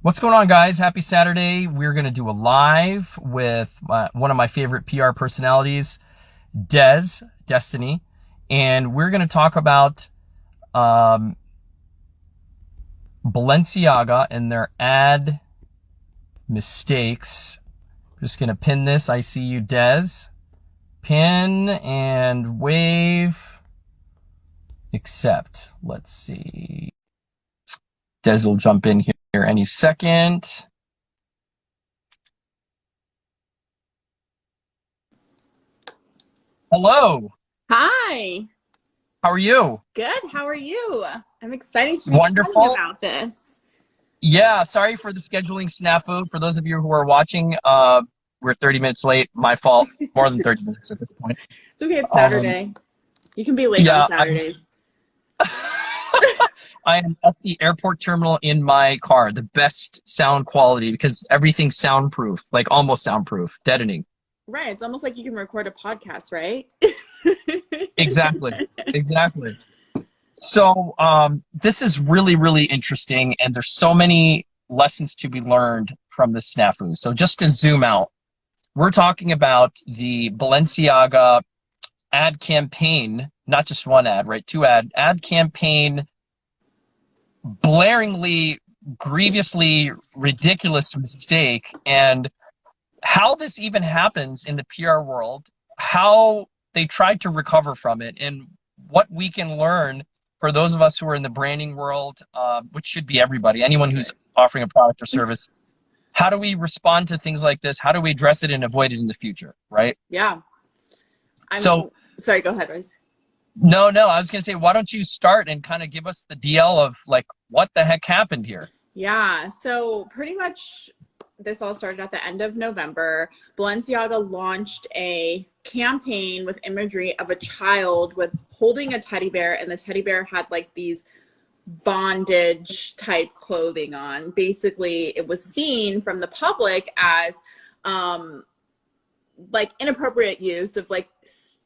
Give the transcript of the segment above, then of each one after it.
What's going on, guys? Happy Saturday. We're going to do a live with one of my favorite PR personalities, Destiny, and we're going to talk about Balenciaga and their ad mistakes. I'm just going to pin this. I see you, Des. Pin and wave. Accept. Let's see. Des will jump in here any second. Hello. Hi. How are you? Good. How are you? I'm excited to be Wonderful. talking about this. Yeah, sorry for the scheduling snafu. For those of you who are watching, we're 30 minutes late. My fault. More than 30 minutes at this point. It's okay. It's Saturday. You can be late yeah, on Saturdays. I am at the airport terminal in my car. The best sound quality because everything's soundproof, like almost soundproof, deadening. Right. It's almost like you can record a podcast, right? Exactly. So this is really, really interesting, and there's so many lessons to be learned from this snafu. So just to zoom out, we're talking about the Balenciaga ad campaign, not just one ad, right? Two ad campaign, blaringly, grievously ridiculous mistake, and how this even happens in the PR world, how they tried to recover from it, and what we can learn for those of us who are in the branding world, which should be everybody, anyone who's offering a product or service. How do we respond to things like this? How do we address it and avoid it in the future, right? Yeah. Sorry, go ahead, Raees. No, I was going to say, why don't you start and kind of give us the DL of like, what the heck happened here? Yeah, so pretty much this all started at the end of November. Balenciaga launched a campaign with imagery of a child with holding a teddy bear, and the teddy bear had like these bondage type clothing on. Basically, it was seen from the public as like inappropriate use of like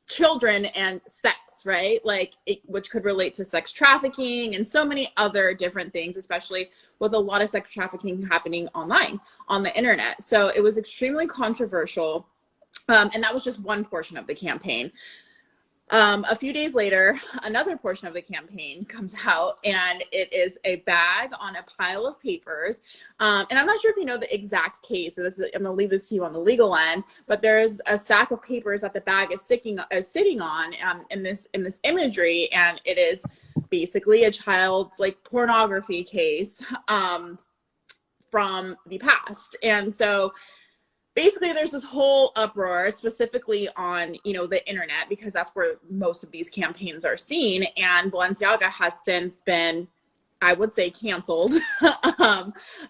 children and sex, right? Like which could relate to sex trafficking and so many other different things, especially with a lot of sex trafficking happening online on the internet. So it was extremely controversial. And that was just one portion of the campaign. A few days later, another portion of the campaign comes out, and it is a bag on a pile of papers. And I'm not sure if you know the exact case. So I'm going to leave this to you on the legal end. But there's a stack of papers that the bag is sitting on in this imagery, and it is basically a child's like pornography case from the past. And so basically, there's this whole uproar, specifically on, the internet, because that's where most of these campaigns are seen. And Balenciaga has since been, I would say, canceled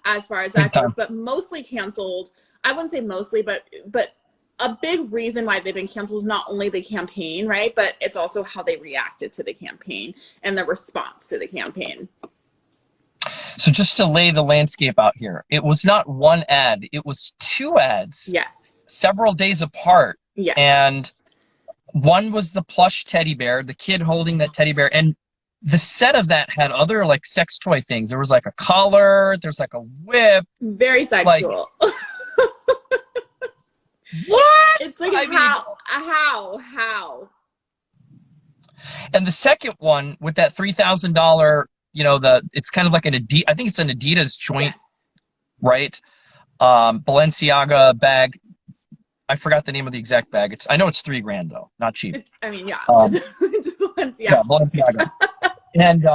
as far as that goes, but mostly canceled. I wouldn't say mostly, but a big reason why they've been canceled is not only the campaign, right? But it's also how they reacted to the campaign and the response to the campaign. So just to lay the landscape out here, it was not one ad, it was two ads. Yes. Several days apart. Yes. And one was the plush teddy bear, the kid holding that teddy bear. And the set of that had other like sex toy things. There was like a collar, there's like a whip. Very sexual. Like, what? It's like, how? And the second one with that $3,000, it's kind of like I think it's an Adidas joint, yes. Right? Balenciaga bag. I forgot the name of the exact bag. I know it's $3,000 though, not cheap. It's Balenciaga. Yeah, Balenciaga. And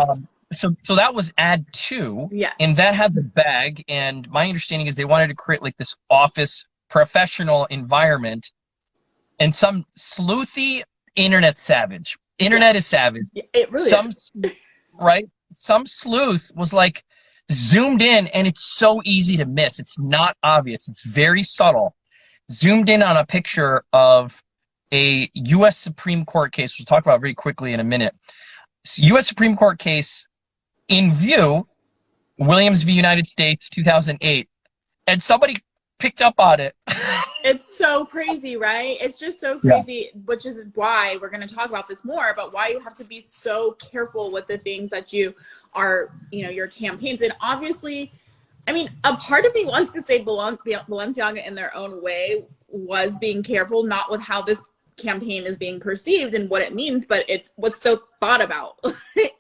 so that was ad 2. Yeah. And that had the bag. And my understanding is they wanted to create like this office professional environment. And some sleuthy internet savage. Internet is savage. It really is. Right? Some sleuth was like zoomed in, and it's so easy to miss. It's not obvious. It's very subtle. Zoomed in on a picture of a U.S. Supreme Court case, we'll talk about very quickly in a minute. U.S. Supreme Court case in view, Williams v. United States, 2008. And somebody picked up on it. It's so crazy, right? It's just so Yeah. crazy, which is why we're going to talk about this more, but why you have to be so careful with the things that you are, your campaigns. And obviously, I mean, a part of me wants to say Balenciaga in their own way was being careful, not with how this campaign is being perceived and what it means, but it's what's so thought about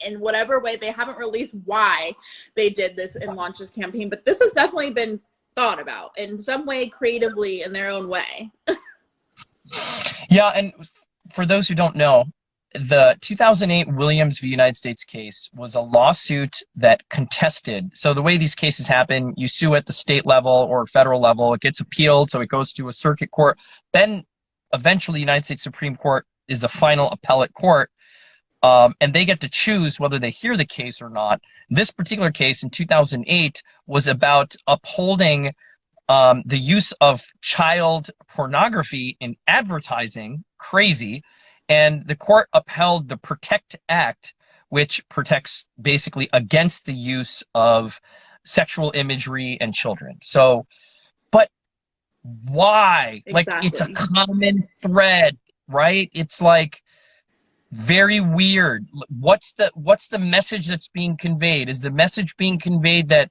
in whatever way. They haven't released why they did this and launched this campaign, but this has definitely been thought about in some way, creatively, in their own way. Yeah, and for those who don't know, the 2008 Williams v. United States case was a lawsuit that contested. So the way these cases happen, you sue at the state level or federal level, it gets appealed, so it goes to a circuit court. Then eventually, the United States Supreme Court is the final appellate court, and they get to choose whether they hear the case or not. This particular case in 2008 was about upholding the use of child pornography in advertising. Crazy. And the court upheld the PROTECT Act, which protects basically against the use of sexual imagery and children. So, but why? Exactly. Like, it's a common thread, right? It's like very weird. What's the message that's being conveyed? Is the message being conveyed that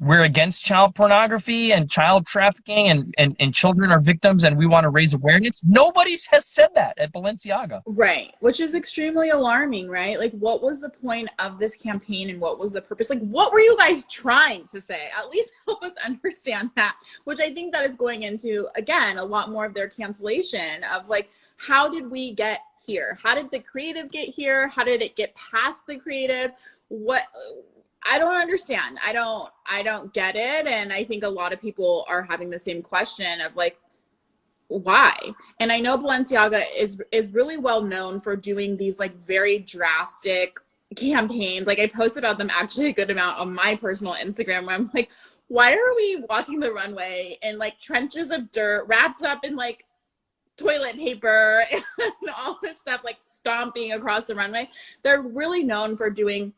we're against child pornography and child trafficking and children are victims and we want to raise awareness? Nobody has said that at Balenciaga. Right. Which is extremely alarming, right? Like, what was the point of this campaign and what was the purpose? Like, what were you guys trying to say? At least help us understand that, which I think that is going into, again, a lot more of their cancellation of like, how did we get here? How did the creative get here? How did it get past the creative? What? I don't understand. I don't get it. And I think a lot of people are having the same question of like, why? And I know Balenciaga is really well known for doing these like very drastic campaigns. Like, I post about them actually a good amount on my personal Instagram where I'm like, why are we walking the runway in like trenches of dirt wrapped up in like toilet paper and all this stuff, like stomping across the runway? They're really known for doing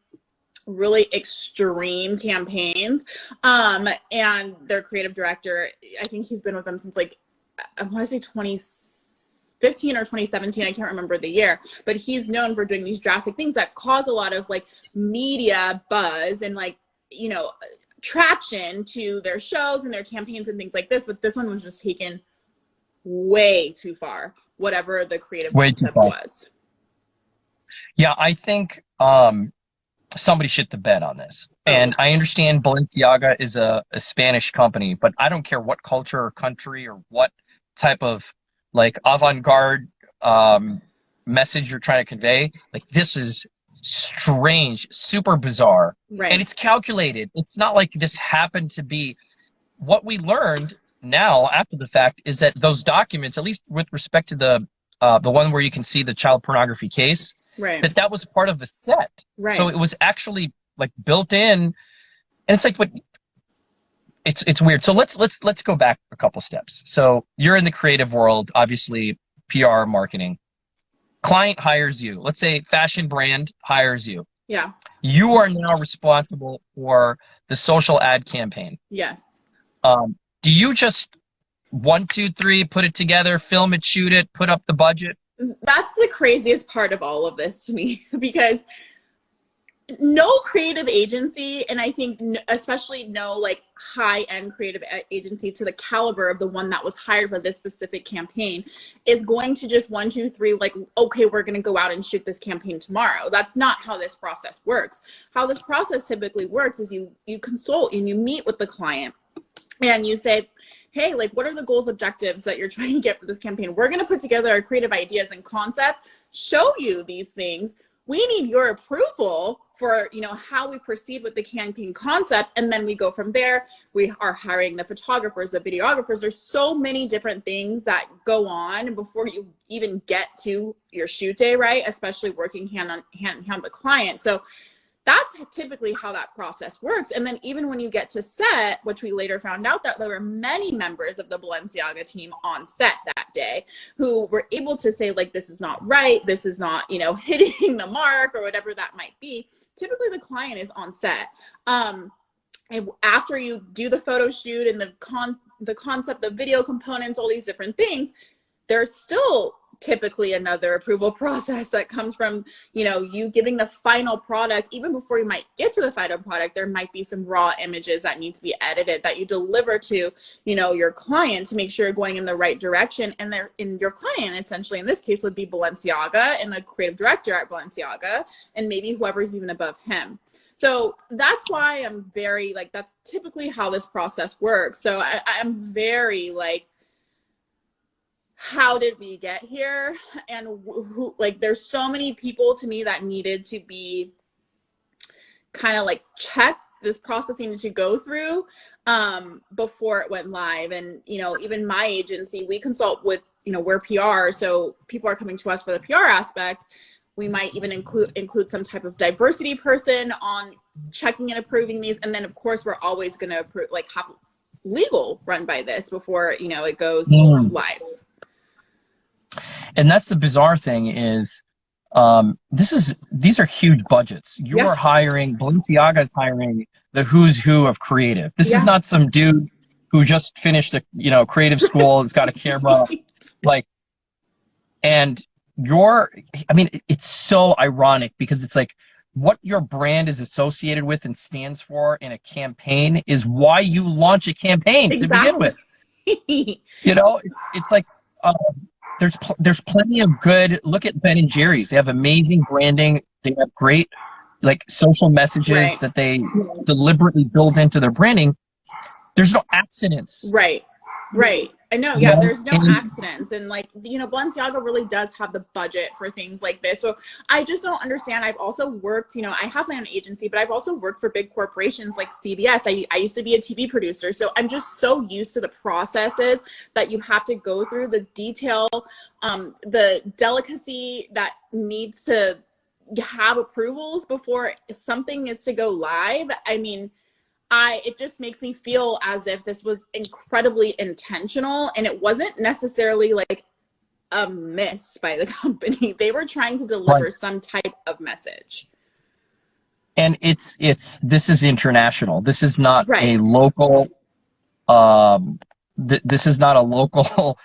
really extreme campaigns. And their creative director, I think he's been with them since like, I want to say 2015 or 2017. I can't remember the year, but he's known for doing these drastic things that cause a lot of like media buzz and like, traction to their shows and their campaigns and things like this. But this one was just taken way too far, whatever the creative concept was. Yeah, I think somebody shit the bed on this. And I understand Balenciaga is a Spanish company, but I don't care what culture or country or what type of like avant-garde message you're trying to convey. Like, this is strange, super bizarre. Right. And it's calculated. It's not like this happened to be. What we learned now after the fact is that those documents, at least with respect to the one where you can see the child pornography case, right, that was part of a set. Right. So it was actually like built in, and it's like, but it's weird. So let's go back a couple steps. So you're in the creative world, obviously PR, marketing. Client hires you. Let's say fashion brand hires you. Yeah. You are now responsible for the social ad campaign. Yes. Do you just 1, 2, 3 put it together, film it, shoot it, put up the budget? That's the craziest part of all of this to me, because no creative agency, and I think especially no like high-end creative agency to the caliber of the one that was hired for this specific campaign, is going to just 1, 2, 3 like, okay, we're going to go out and shoot this campaign tomorrow. That's not how this process works. How this process typically works is you consult and you meet with the client and you say, hey, like, what are the goals, objectives that you're trying to get for this campaign? We're going to put together our creative ideas and concept, show you these things. We need your approval for, how we proceed with the campaign concept. And then we go from there. We are hiring the photographers, the videographers. There's so many different things that go on before you even get to your shoot day, right? Especially working hand in hand with the client. So that's typically how that process works. And then even when you get to set, which we later found out that there were many members of the Balenciaga team on set that day who were able to say, like, this is not right, this is not, hitting the mark or whatever that might be. Typically the client is on set. And after you do the photo shoot and the the concept, the video components, all these different things, there's still typically another approval process that comes from, you know, you giving the final product. Even before you might get to the final product, there might be some raw images that need to be edited that you deliver to, you know, your client to make sure you're going in the right direction. And they're in your client, essentially, in this case would be Balenciaga and the creative director at Balenciaga, and maybe whoever's even above him. So that's why I'm very like, that's typically how this process works. So I'm very like, how did we get here? And who, like, there's so many people to me that needed to be kind of like checked, this process needed to go through before it went live. And, you know, even my agency, we consult with, you know, we're PR, so people are coming to us for the PR aspect. We might even include some type of diversity person on checking and approving these. And then of course we're always going to approve, like, have legal run by this before, you know, it goes live. And that's the bizarre thing is, these are huge budgets. You are hiring, Balenciaga is hiring the who's who of creative. This is not some dude who just finished a, you know, creative school, has got a camera, like, and I mean, it's so ironic because it's like what your brand is associated with and stands for in a campaign is why you launch a campaign to begin with. You know, it's like, there's plenty of good. Look at Ben and Jerry's. They have amazing branding. They have great like social messages that they deliberately build into their branding. There's no accidents. Right. I know. Yeah, there's no accidents. And like, you know, Balenciaga really does have the budget for things like this. So I just don't understand. I've also worked, you know, I have my own agency, but I've also worked for big corporations like CBS. I used to be a TV producer. So I'm just so used to the processes that you have to go through, the detail, the delicacy that needs to have approvals before something is to go live. I mean, it just makes me feel as if this was incredibly intentional, and it wasn't necessarily like a miss by the company. They were trying to deliver some type of message. And this is international. This is not a local, this is not a local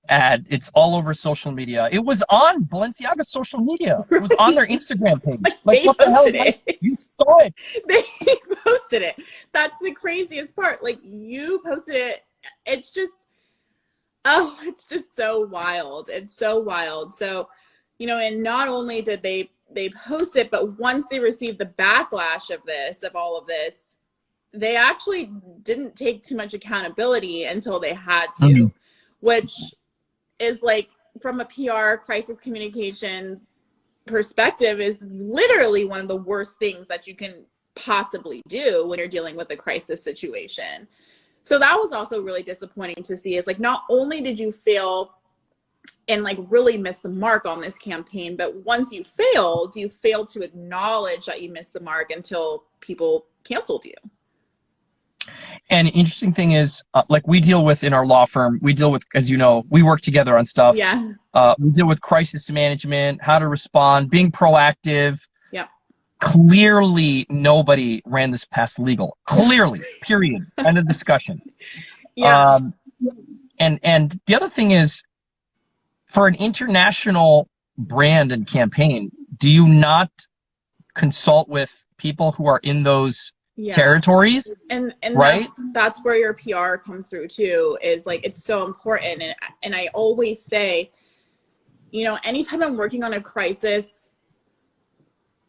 ad. It's all over social media. It was on Balenciaga's social media. It was on their Instagram page. Like, what the hell? You saw it. They posted it. That's the craziest part. Like, you posted it. It's just, oh, it's just so wild. It's so wild. So, you know, and not only did they post it, but once they received the backlash of all of this, they actually didn't take too much accountability until they had to, which is like, from a PR crisis communications perspective, is literally one of the worst things that you can possibly do when you're dealing with a crisis situation. So that was also really disappointing to see, is like, not only did you fail and like really miss the mark on this campaign, but once you failed to acknowledge that you missed the mark until people canceled you. And interesting thing is, like, we deal with, in our law firm, we deal with, as you know, we work together on stuff. Yeah. We deal with crisis management, how to respond, being proactive. Yeah. Clearly, nobody ran this past legal. Clearly, period. End of discussion. Yeah. And the other thing is, for an international brand and campaign, do you not consult with people who are in those territories? And right? that's where your PR comes through too, is like, it's so important. And I always say, you know, anytime I'm working on a crisis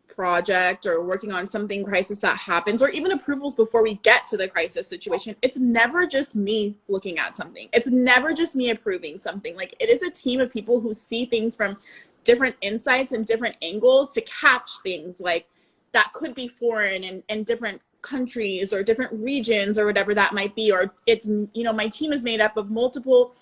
project or working on something crisis that happens, or even approvals before we get to the crisis situation, it's never just me looking at something. It's never just me approving something. Like, it is a team of people who see things from different insights and different angles to catch things like that could be foreign and different countries or different regions or whatever that might be. Or it's, you know, my team is made up of multiple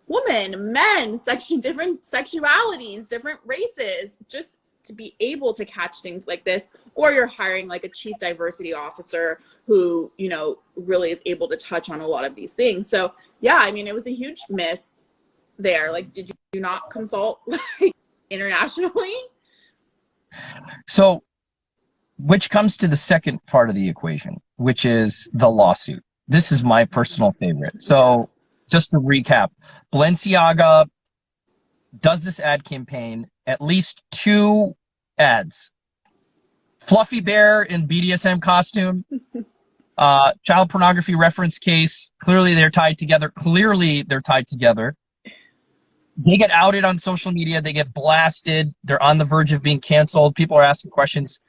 women, men, different sexualities, different races, just to be able to catch things like this. Or you're hiring like a chief diversity officer who, you know, really is able to touch on a lot of these things. So yeah, I mean, it was a huge miss there. Like, did you not consult like internationally? So, which comes to the second part of the equation, which is the lawsuit. This is my personal favorite. So just to recap, Balenciaga does this ad campaign, at least 2 ads. Fluffy bear in BDSM costume, child pornography reference case. Clearly they're tied together. They get outed on social media. They get blasted. They're on the verge of being canceled. People are asking questions.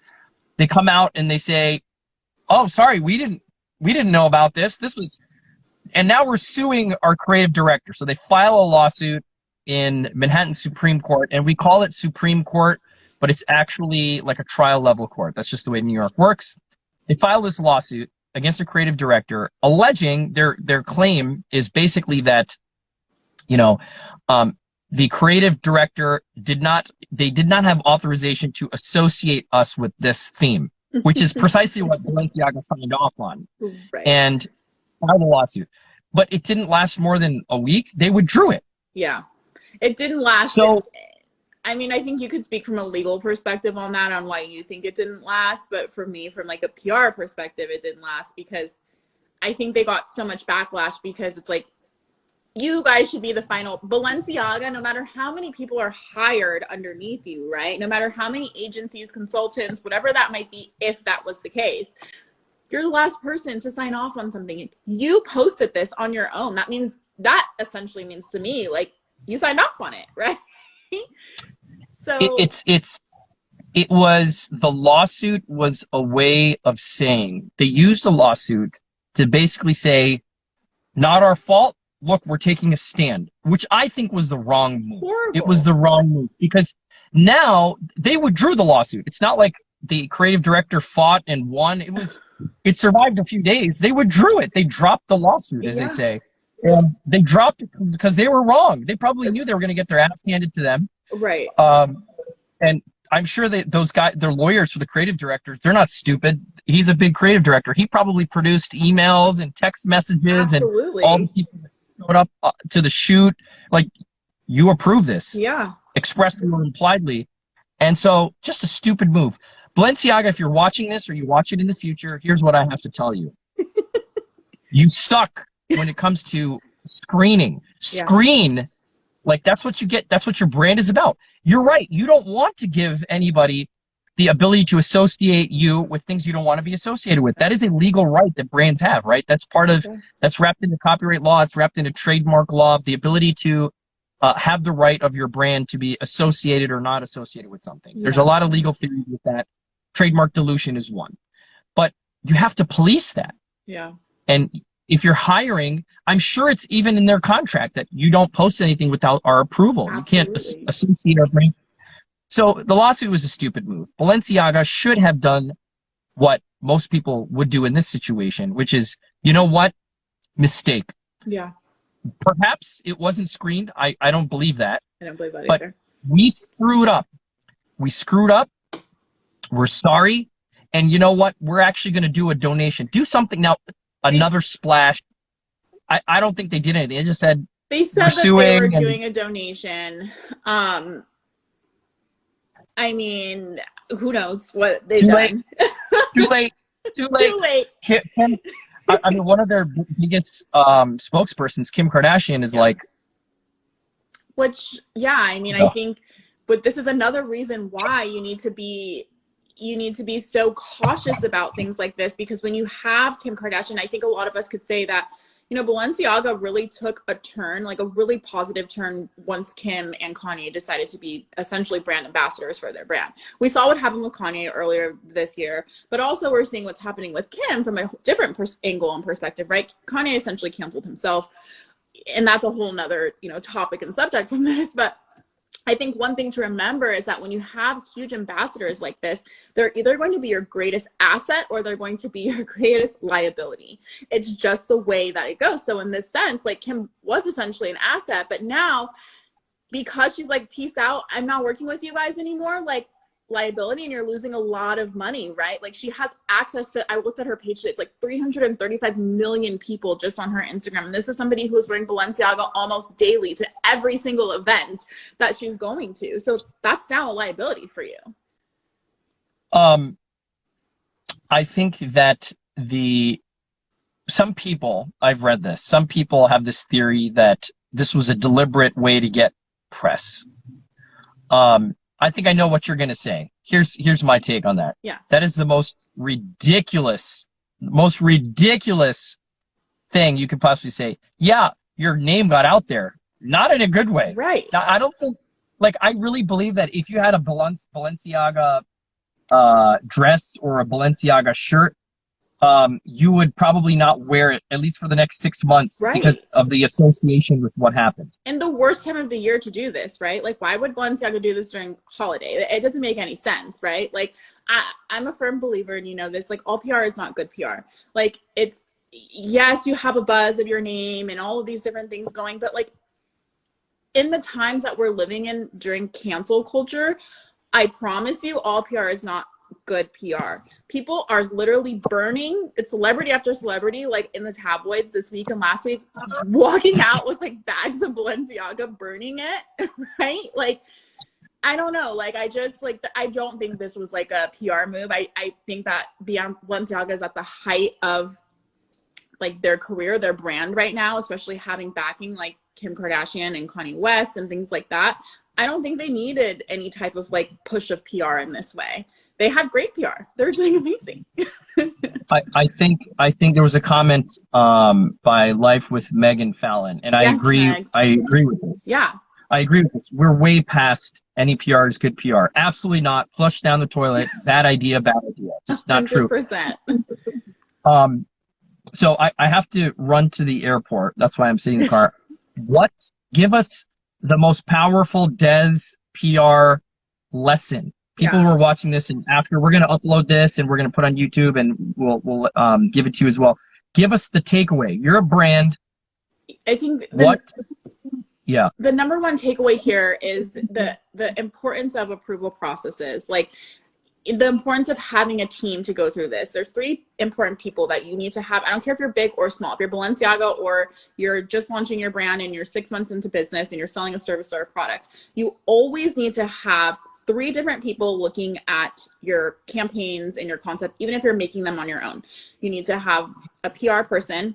They come out and they say, "Oh, sorry, we didn't know about this. And now we're suing our creative director." So they file a lawsuit in Manhattan Supreme Court, and we call it Supreme Court, but it's actually like a trial level court. That's just the way New York works. They file this lawsuit against the creative director, alleging their claim is basically that, the creative director did not have authorization to associate us with this theme, which is precisely what Balenciaga signed off on, Right. and filed a lawsuit. But it didn't last more than a week. They withdrew it. Yeah, it didn't last. So, I mean, I think you could speak from a legal perspective on that, on why you think it didn't last. But for me, from like a PR perspective, it didn't last because I think they got so much backlash because it's like, you guys should be the final. Balenciaga, no matter how many people are hired underneath you, right? No matter how many agencies, consultants, whatever that might be, if that was the case, you're the last person to sign off on something. You posted this on your own. That essentially means to me, like, you signed off on it, right? So the lawsuit was a way of saying, they used the lawsuit to basically say, not our fault. Look, we're taking a stand, which I think was the wrong move. Horrible. It was the wrong move because now they withdrew the lawsuit. It's not like the creative director fought and won. It survived a few days. They withdrew it. They dropped the lawsuit, as they say. And they dropped it because they were wrong. They probably knew they were going to get their ass handed to them. Right. And I'm sure those guys, they're lawyers for the creative directors. They're not stupid. He's a big creative director. He probably produced emails and text messages. Absolutely. And all the people that showed up to the shoot. Like, you approve this. Yeah. Expressly or impliedly. And so, just a stupid move. Balenciaga, if you're watching this or you watch it in the future, here's what I have to tell you. You suck when it comes to screening. Screen, like, that's what you get. That's what your brand is about. You're right. You don't want to give anybody the ability to associate you with things you don't want to be associated with. That is a legal right that brands have, right? That's part of, that's wrapped into copyright law. It's wrapped into trademark law, the ability to have the right of your brand to be associated or not associated with something. There's a lot of legal theories with that. Trademark dilution is one. But you have to police that. Yeah. And if you're hiring, I'm sure it's even in their contract that you don't post anything without our approval. Absolutely. You can't associate our brand. So the lawsuit was a stupid move. Balenciaga should have done what most people would do in this situation, which is, you know what? Mistake. Yeah. Perhaps it wasn't screened. I don't believe that. I don't believe that but either. We screwed up. We're sorry. And you know what? We're actually going to do a donation. Do something now. Another splash. I don't think they did anything. They just said they were doing a donation. I mean, who knows what they've done. Too late. Too late. Kim, I mean, one of their biggest spokespersons, Kim Kardashian, is like. Which, I mean, I think, but this is another reason why you need to be so cautious about things like this, because when you have Kim Kardashian, I think a lot of us could say that, Balenciaga really took a turn, like a really positive turn, once Kim and Kanye decided to be essentially brand ambassadors for their brand. We saw what happened with Kanye earlier this year, but also we're seeing what's happening with Kim from a different angle and perspective, right? Kanye essentially canceled himself, and that's a whole nother, topic and subject from this, but I think one thing to remember is that when you have huge ambassadors like this, they're either going to be your greatest asset or they're going to be your greatest liability. It's just the way that it goes. So in this sense, like, Kim was essentially an asset, but now because she's like, peace out, I'm not working with you guys anymore, like, liability, and you're losing a lot of money, right? Like, she has access to, I looked at her page today, it's like 335 million people just on her Instagram, and this is somebody who's wearing Balenciaga almost daily to every single event that she's going to. So that's now a liability for you. I think that the some people, I've read this, some people have this theory that this was a deliberate way to get press. I think I know what you're going to say. Here's my take on that. Yeah. That is the most ridiculous thing you could possibly say. Yeah, your name got out there, not in a good way. Right. Now, I don't think, like, I really believe that if you had a Balenciaga dress or a Balenciaga shirt, you would probably not wear it, at least for the next 6 months, right, because of the association with what happened. And the worst time of the year to do this, right? Like, why would Balenciaga do this during holiday? It doesn't make any sense, right? Like, I'm a firm believer, and you know this, like, all PR is not good PR. Like, it's, yes, you have a buzz of your name and all of these different things going, but like, in the times that we're living in during cancel culture, I promise you, all PR is not good PR. People are literally burning, it's celebrity after celebrity, like in the tabloids this week and last week, walking out with like bags of Balenciaga, burning it, right? Like, I don't know. Like, I just, like, I don't think this was like a PR move. I think that Balenciaga is at the height of like their career, their brand right now, especially having backing like Kim Kardashian and Kanye West and things like that. I don't think they needed any type of like push of PR in this way. They had great PR. They're doing amazing. I think there was a comment by Life with Megan Fallon, and I agree. Megs. I agree with this. Yeah, I agree with this. We're way past any PR is good PR. Absolutely not. Flush down the toilet. Bad idea. Bad idea. Just not 100%. True. So I have to run to the airport. That's why I'm sitting in the car. Give us the most powerful Des PR lesson. People who are watching this, and after we're going to upload this and we're going to put on YouTube, and we'll give it to you as well. Give us the takeaway. You're a brand. I think the number one takeaway here is the importance of approval processes. Like, the importance of having a team to go through this. There's 3 important people that you need to have. I don't care if you're big or small. If you're Balenciaga or you're just launching your brand and you're 6 months into business and you're selling a service or a product, you always need to have 3 different people looking at your campaigns and your concept, even if you're making them on your own. You need to have a PR person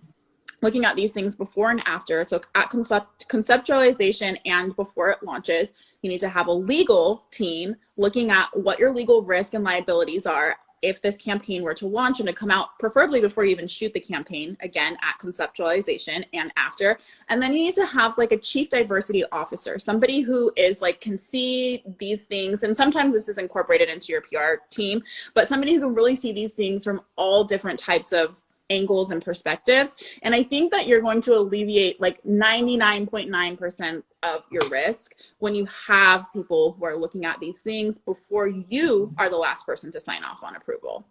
looking at these things before and after. So at conceptualization and before it launches, you need to have a legal team looking at what your legal risk and liabilities are if this campaign were to launch and to come out, preferably before you even shoot the campaign, again, at conceptualization and after. And then you need to have like a chief diversity officer, somebody who is like, can see these things. And sometimes this is incorporated into your PR team, but somebody who can really see these things from all different types of angles and perspectives. And I think that you're going to alleviate like 99.9% of your risk when you have people who are looking at these things before you are the last person to sign off on approval.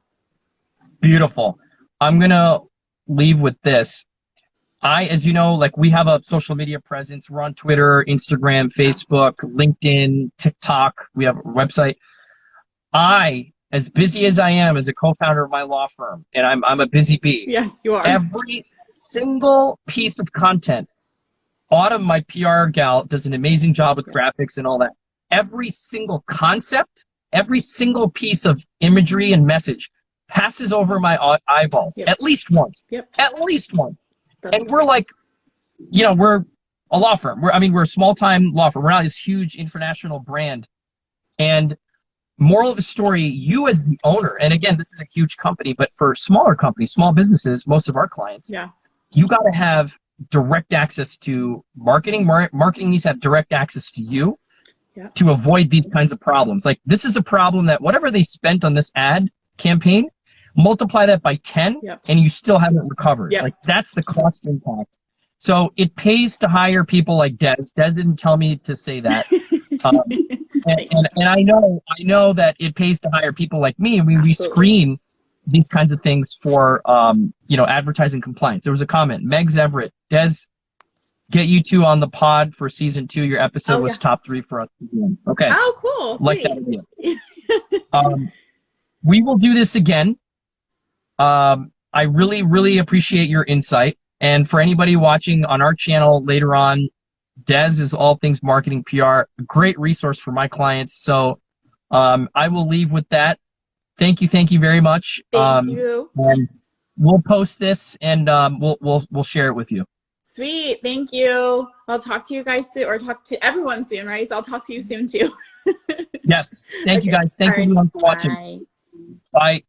Beautiful. I'm going to leave with this. As you know, like, we have a social media presence. We're on Twitter, Instagram, Facebook, LinkedIn, TikTok. We have a website. As busy as I am as a co-founder of my law firm, and I'm a busy bee. Yes, you are. Every single piece of content, Autumn, my PR gal, does an amazing job with graphics and all that. Every single concept, every single piece of imagery and message passes over my eyeballs at least once. At least once. And we're like, we're a law firm. We're a small-time law firm. We're not this huge international brand. And moral of the story, you as the owner, and again, this is a huge company, but for smaller companies, small businesses, most of our clients, you got to have direct access to marketing. Marketing needs to have direct access to you to avoid these kinds of problems. Like, this is a problem that whatever they spent on this ad campaign, multiply that by 10, and you still haven't recovered. Like, that's the cost impact. So it pays to hire people like Des. Des didn't tell me to say that. And I know that it pays to hire people like me. We screen these kinds of things for advertising compliance. There was a comment, Megs Everett, Des, get you 2 on the pod for season 2. Your episode was top 3 for us again. Okay. Oh, cool. Like that idea. We will do this again. I really, really appreciate your insight. And for anybody watching on our channel later on, Des is all things marketing PR, a great resource for my clients. So I will leave with that. Thank you very much. Thank you. And we'll post this and we'll share it with you. Sweet. Thank you. I'll talk to you guys soon, or talk to everyone soon, right? So I'll talk to you soon too. Yes. Thank you Okay. guys. Thanks Alrighty. everyone for watching. Bye. Bye.